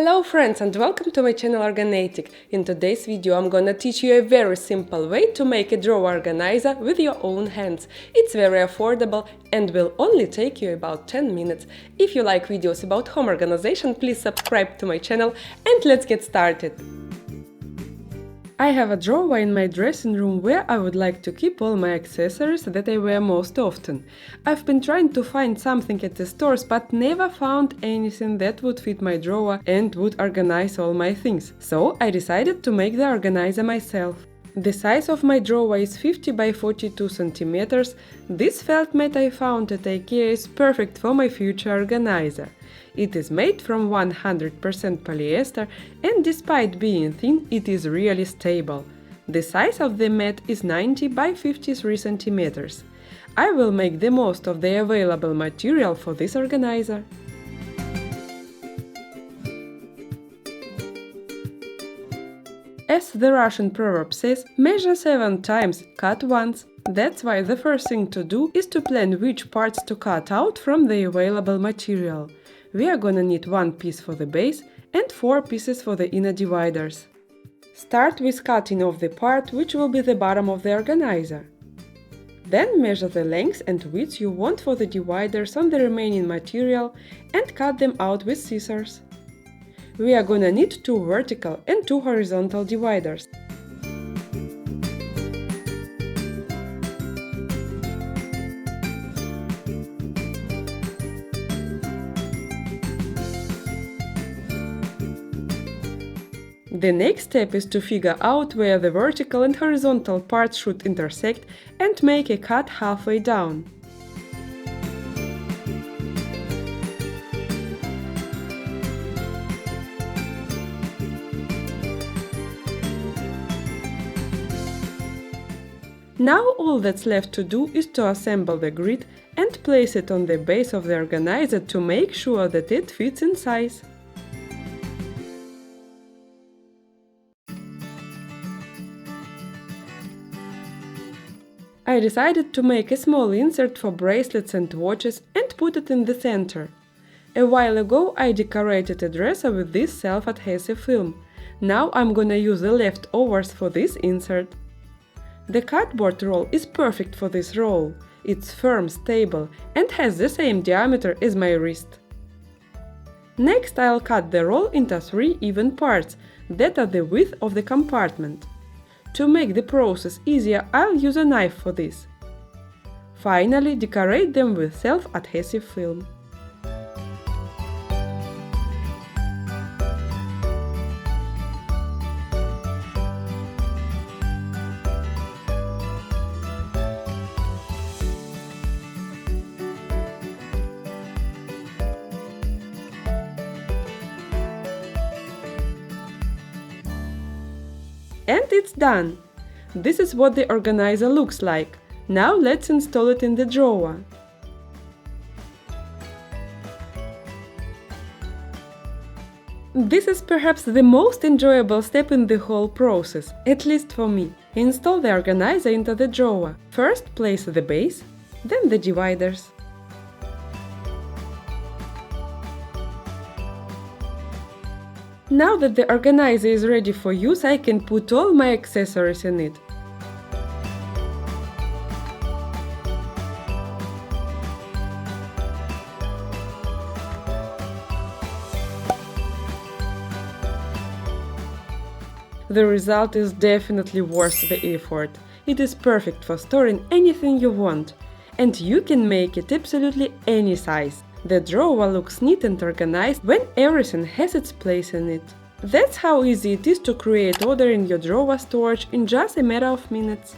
Hello friends and welcome to my channel OrgaNatic. In today's video I'm gonna teach you a very simple way to make a drawer organizer with your own hands. It's very affordable and will only take you about 10 minutes. If you like videos about home organization, please subscribe to my channel and let's get started. I have a drawer in my dressing room where I would like to keep all my accessories that I wear most often. I've been trying to find something at the stores but never found anything that would fit my drawer and would organize all my things. So I decided to make the organizer myself. The size of my drawer is 50 by 42 centimeters. This felt mat I found at IKEA is perfect for my future organizer. It is made from 100% polyester and despite being thin, it is really stable. The size of the mat is 90 by 53 centimeters. I will make the most of the available material for this organizer. As the Russian proverb says, measure 7 times, cut once. That's why the first thing to do is to plan which parts to cut out from the available material. We are gonna need 1 piece for the base and 4 pieces for the inner dividers. Start with cutting off the part which will be the bottom of the organizer. Then measure the length and width you want for the dividers on the remaining material and cut them out with scissors. We are gonna need 2 vertical and 2 horizontal dividers. The next step is to figure out where the vertical and horizontal parts should intersect and make a cut halfway down. Now all that's left to do is to assemble the grid and place it on the base of the organizer to make sure that it fits in size. I decided to make a small insert for bracelets and watches and put it in the center. A while ago I decorated a dresser with this self-adhesive film. Now I'm gonna use the leftovers for this insert. The cardboard roll is perfect for this roll. It's firm, stable and has the same diameter as my wrist. Next I'll cut the roll into 3 even parts that are the width of the compartment. To make the process easier, I'll use a knife for this. Finally, decorate them with self-adhesive film. And it's done! This is what the organizer looks like. Now let's install it in the drawer. This is perhaps the most enjoyable step in the whole process, at least for me. Install the organizer into the drawer. First place the base, then the dividers. Now that the organizer is ready for use, I can put all my accessories in it. The result is definitely worth the effort. It is perfect for storing anything you want. And you can make it absolutely any size. The drawer looks neat and organized when everything has its place in it. That's how easy it is to create order in your drawer storage in just a matter of minutes.